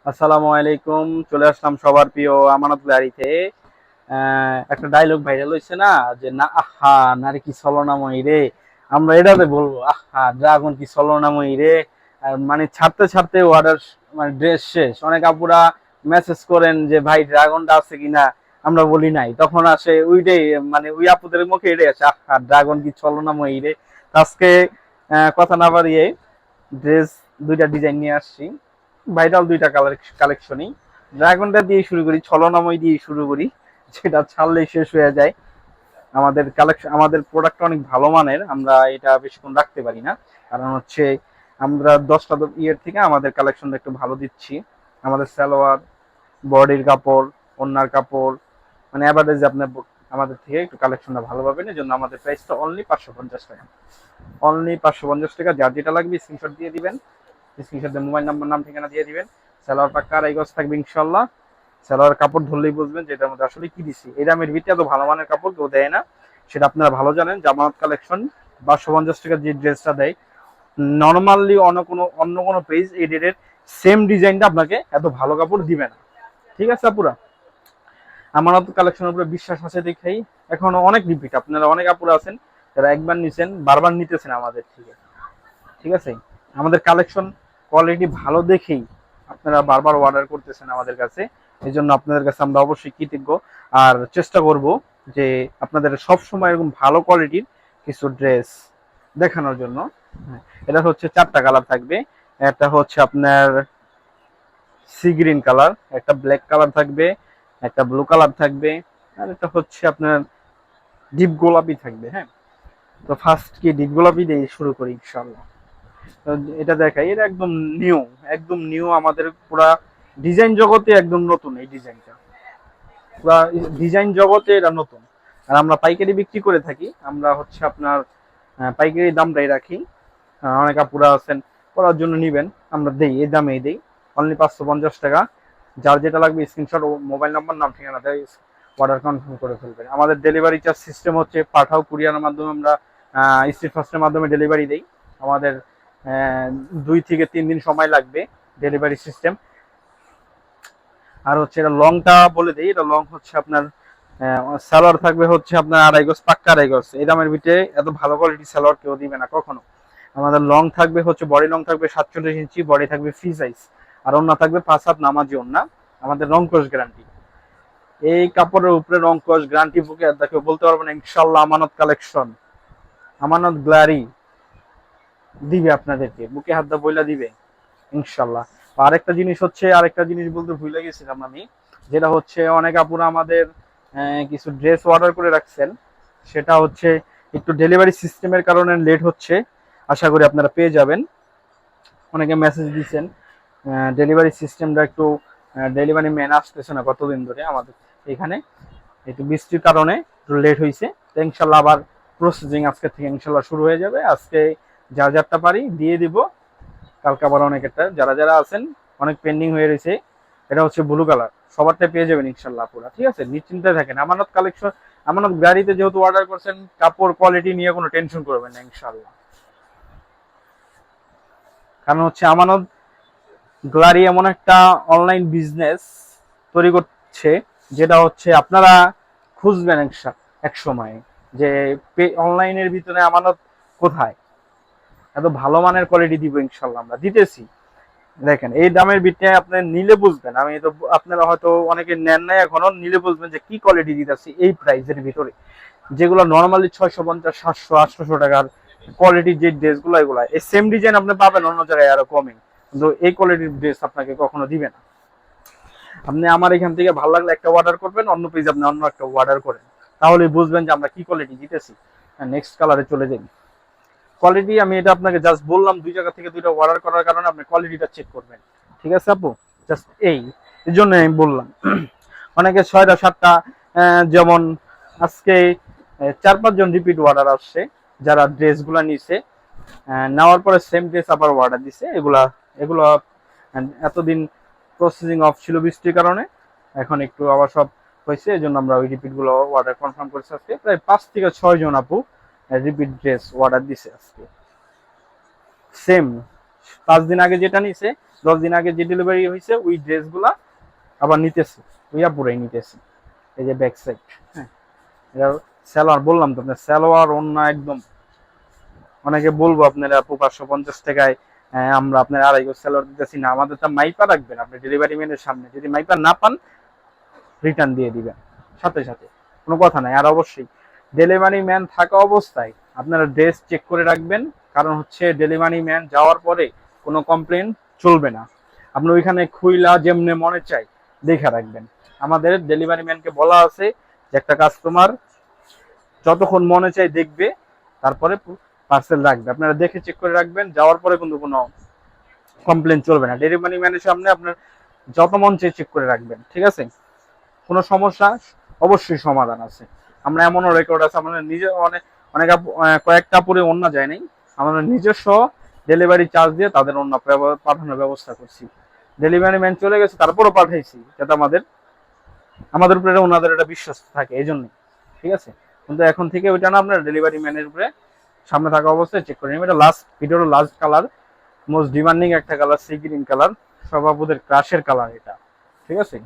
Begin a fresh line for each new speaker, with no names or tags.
আসসালামু আলাইকুম। চলে আসলাম সবার প্রিয় আমানত গাড়িতে। একটা ডায়লগ ভাইরাল হয়েছে না, যে না আহা নারী কি ছলনাময়ী রে। আমরা এটাতে বলবো আহা ড্রাগন কি ছলনাময়ী রে। মানে ছাড়তে ছাড়তে অর্ডার, মানে ড্রেস শেষ। অনেক আপুরা মেসেজ করেন যে ভাই ড্রাগনটা আছে কিনা, আমরা বলি নাই, তখন আসে ওইটাই, মানে ওই আপুদের মুখে এটাই আছে, আহা ড্রাগন কি ছলনাময়ী রে। তো আজকে কথা না বাড়িয়ে ড্রেস দুইটা ডিজাইন নিয়ে আসছি, ভাইরাল দুইটা কালেকশনই। ড্রাগনটা দিয়ে শুরু করি, ছলনাময় দিয়ে শুরু করি, যেটা ছাড়লেই শেষ হয়ে যায়। আমাদের কালেকশন, আমাদের প্রোডাক্ট অনেক ভালো মানের, আমরা এটা বেশিক্ষণ রাখতে পারি না। কারণ হচ্ছে আমরা 10টা ইয়ের থেকে আমাদের কালেকশনটা একটু ভালো দিচ্ছি। আমাদের সালোয়ার, বডির কাপড়, ওড়নার কাপড়, মানে অ্যাভারেজ আপনার আমাদের থেকে একটু কালেকশনটা ভালো পাবেন। এই জন্য আমাদের প্রাইসটা অনলি 550 টাকা। অনলি 550 টাকা। যার যেটা লাগবে স্ক্রিনশট দিয়ে দিবেন, স্ক্রিনশট দিয়ে মোবাইল নাম্বার, নাম, ঠিকানা দিয়ে দিবেন। সালোয়ার পাক্কা আড়াই গজ থাকবে ইনশাল্লাহ। সালোয়ার কাপড় ধরলেই বুঝবেন যে এটার মধ্যে আসলে কি দিছি। এই দামের ভিতরে এত ভালো মানের কাপড় কেউ দেয় না, সেটা আপনারা ভালো জানেন। জামানত কালেকশন 550 টাকা যে ড্রেসটা দেয়, নর্মালি অন্য কোনো পেজ এই রেটের সেম ডিজাইনটা আপনাকে এত ভালো কাপড় দিবে না। ঠিক আছে আপুরা, আমানত কালেকশনের উপরে বিশ্বাস আছে দেখেই এখন অনেক রিপিট, আপনারা অনেক আপুরা আছেন যারা একবার নিছেন বারবার নিতেছেন আমাদের থেকে। ঠিক আছে, আমাদের কালেকশন কোয়ালিটি ভালো দেখেই আপনারা বারবার অর্ডার করতেছেন আমাদের কাছে। এই জন্য আপনাদের কাছে আমরা অবশ্যই কৃতজ্ঞ। আর চেষ্টা করব যে আপনাদের সব সময় এরকম ভালো কোয়ালিটির কিছু ড্রেস দেখানোর জন্য। হ্যাঁ, এটা হচ্ছে 4টা কালার থাকবে। একটা হচ্ছে আপনার সি গ্রিন কালার, একটা ব্ল্যাক কালার থাকবে, একটা ব্লু কালার থাকবে, আর একটা হচ্ছে আপনার ডিপ গোলাপি থাকবে। হ্যাঁ, তো ফার্স্ট কি ডিপ গোলাপি দিয়ে শুরু করি ইনশাল্লাহ। তো এটা দেখাই, এটা একদম নিউ, একদম নিউ আমাদের পুরা ডিজাইন জগতে একদম নতুন এই ডিজাইনটা। পুরা ডিজাইন জগতে এটা নতুন। আর আমরা পাইকারি বিক্রি করে থাকি, আমরা হচ্ছে আপনার পাইকারি দামটাই রাখি। অনেক আপুরা আছেন পড়ার জন্য নিবেন, আমরা দেই এই দামেই দেই, অনলি 550 টাকা। যার যেটা লাগবে স্ক্রিনশট ও মোবাইল নাম্বার, নাম, ঠিকানা দেয় অর্ডার কনফার্ম করে ফেলবেন। আমাদের ডেলিভারি চার্জ সিস্টেম হচ্ছে পাঠাও কুরিয়ারের মাধ্যমে, আমরা স্ট্রিট ফাস্টের মাধ্যমে ডেলিভারি দেই। আমাদের 2 থেকে 3 দিন সময় লাগবে ডেলিভারি সিস্টেম। আর হচ্ছে এটা লংটা বলে দিই, এটা লং হচ্ছে আপনার সালোয়ার থাকবে হচ্ছে আপনার আড়াই গজ, পাক্কা আড়াই গজ। এই দামের ভিতরে এত ভালো কোয়ালিটি সালোয়ার কেউ দিবে না কখনো। আমাদের লং থাকবে হচ্ছে, বডি লং থাকবে 47 ইঞ্চি, বডি থাকবে ফ্রি সাইজ, আর ওন্না থাকবে 5 হাত নামাজি ওন্না। আমাদের রং কোর্স গ্যারান্টি, এই কাপড়ের উপরে রং কোর্স গ্যারান্টি বুকে আর কেউ বলতে পারবে না। ইনশাল্লাহ আমানত কালেকশন, আমানত গ্লারি দিবে আপনাদেরকে, বুকে হাত দা বইলা দিবে ইনশাল্লাহ। আরেকটা জিনিস হচ্ছে, আরেকটা জিনিস বলতে ভুলে গেছিলাম আমি, যেটা হচ্ছে অনেক আপুরা আমাদের কিছু ড্রেস অর্ডার করে রাখছেন, সেটা হচ্ছে একটু ডেলিভারি সিস্টেমের কারণে লেট হচ্ছে। আশা করি আপনারা পেয়ে যাবেন। অনেকে মেসেজ দিচ্ছেন ডেলিভারি সিস্টেমটা একটু, ডেলিভারি ম্যান আসতেছে না কতদিন ধরে আমাদের এখানে, একটু বৃষ্টির কারণে একটু লেট হয়েছে। তো ইনশাল্লাহ আবার প্রসেসিং আজকে থেকে ইনশাল্লাহ শুরু হয়ে যাবে। আজকে যার যারটা পারি দিয়ে দিব, কালকে আবার অনেকেরটা যারা যারা আছেন অনেক পেন্ডিং হয়ে রয়েছে। এটা হচ্ছে ব্লু কালার, সবারটা পেয়ে যাবেন ইনশাল্লাহ পুরা। ঠিক আছে, নিশ্চিন্তে থাকেন। আমানত কালেকশন, আমানত গাড়িতে যেহেতু অর্ডার করছেন, কাপড় কোয়ালিটি নিয়ে কোনো টেনশন করবেন না ইনশাল্লাহ। কারণ হচ্ছে আমানত গ্লারি এমন একটা অনলাইন বিজনেস তৈরি করছে, যেটা হচ্ছে আপনারা খুঁজবেন এক সময় যে অনলাইনের ভিতরে আমানত কোথায়। এত ভালো মানের কোয়ালিটি দিব ইনশাল্লাহ, আমরা দিতেছি। দেখেন এই দামের ভিতরে আপনি নিলে বুঝবেন, আমি তো আপনারা হয়তো অনেকে নেন নাই এখনো, নিলে বুঝবেন যে কি কোয়ালিটি দিতেছি এই প্রাইসের ভিতরে। যেগুলো নর্মালি 650, 700, 800 টাকার কোয়ালিটির যে ড্রেসগুলো, এগুলো এই সেম ডিজাইন আপনি পাবেন অন্য জায়গায় আরো কমে, কিন্তু এই কোয়ালিটির ড্রেস আপনাকে কখনো দিবে না। আপনি আমার এখান থেকে ভালো লাগলে একটা অর্ডার করবেন, অন্য পেজ আপনি অন্য একটা অর্ডার করেন, তাহলে বুঝবেন যে আমরা কি কোয়ালিটি দিতেছি। নেক্সট কালারে চলে যাই। কোয়ালিটি আমি এটা আপনাকে জাস্ট বললাম, 2 জায়গা থেকে 2টা অর্ডার করার কারণে আপনি কোয়ালিটিটা চেক করবেন। ঠিক আছে আপু, জাস্ট এই জন্য আমি বললাম। অনেকে 6টা 7টা, যেমন আজকে 4-5 জন রিপিট অর্ডার আসছে, যারা ড্রেসগুলো নিছে, নেওয়ার পরে সেম ড্রেস আবার অর্ডার দিছে। এগুলা এগুলো এতদিন প্রসেসিং অফ ছিল বৃষ্টির কারণে, এখন একটু আবার সব হয়েছে, এই জন্য আমরা ওই রিপিট গুলো অর্ডার কনফার্ম করছি। আজকে প্রায় 5 থেকে 6 জন আপু রিপিট ড্রেস অর্ডার দিছে আজকে, সেম 5 দিন আগে যেটা নিছে, 10 দিন আগে যে ডেলিভারি হয়েছে ওই ড্রেসগুলা আবার নিতেছে, ওইয়া পুরাই নিতেছে। এই যে ব্যাক সাইড, হ্যাঁ, এটা সালোয়ার বললাম তো আপনার, সালোয়ার অন্য একদম, অনেকে বলবো আপনারা আপু 550 টাকায় আমরা আপনার 2.5 গজ সালোয়ার দিতেছি না, আমাদের তা মাইপা রাখবেন আপনি ডেলিভারি ম্যানের সামনে, যদি মাইপা না পান রিটার্ন দিয়ে দিবেন সাথে সাথে, কোনো কথা নাই। আর অবশ্যই ডেলিভারি ম্যান থাকা অবস্থায় আপনারা ড্রেস চেক করে রাখবেন, কারণ হচ্ছে ডেলিভারি ম্যান যাওয়ার পরে কোনো কমপ্লেন চলবে না, আপনি ওইখানে খুইলা যেমনে মনে চাই দেখে রাখবেন। আমাদের ডেলিভারি ম্যানকে বলা আছে যে একটা কাস্টমার যতক্ষণ মনে চাই দেখবে, তারপরে পার্সেল রাখবে, আপনারা দেখে চেক করে রাখবেন, যাওয়ার পরে কিন্তু কোনো কমপ্লেন চলবে না। ডেলিভারি ম্যানের সামনে আপনার যত মন চাই চেক করে রাখবেন, ঠিক আছে? কোনো সমস্যা অবশ্যই সমাধান আছে। আমরা এমনও রেকর্ড আছে, আমাদের নিজে অনেক অনেক কয়েকটা পরে অন্য যায় নাই, আমাদের নিজস্ব ডেলিভারি চার্জ দিয়ে তাদের অন্য পাঠানোর ব্যবস্থা করছি। ডেলিভারি ম্যান চলে গেছে তারপরও পাঠাইছি, যাতে আমাদের উপরে ওনাদের একটা বিশ্বাস থাকে, এই জন্যই, ঠিক আছে? কিন্তু এখন থেকে ওইটা না, আপনার ডেলিভারি ম্যানের উপরে সামনে থাকা অবস্থায় চেক করে নেবেন। এটা লাস্ট ভিডিওর লাস্ট কালার, মোস্ট ডিমান্ডিং একটা কালার, সি গ্রিন কালার, সব আপুদের ক্রাশের কালার এটা, ঠিক আছে?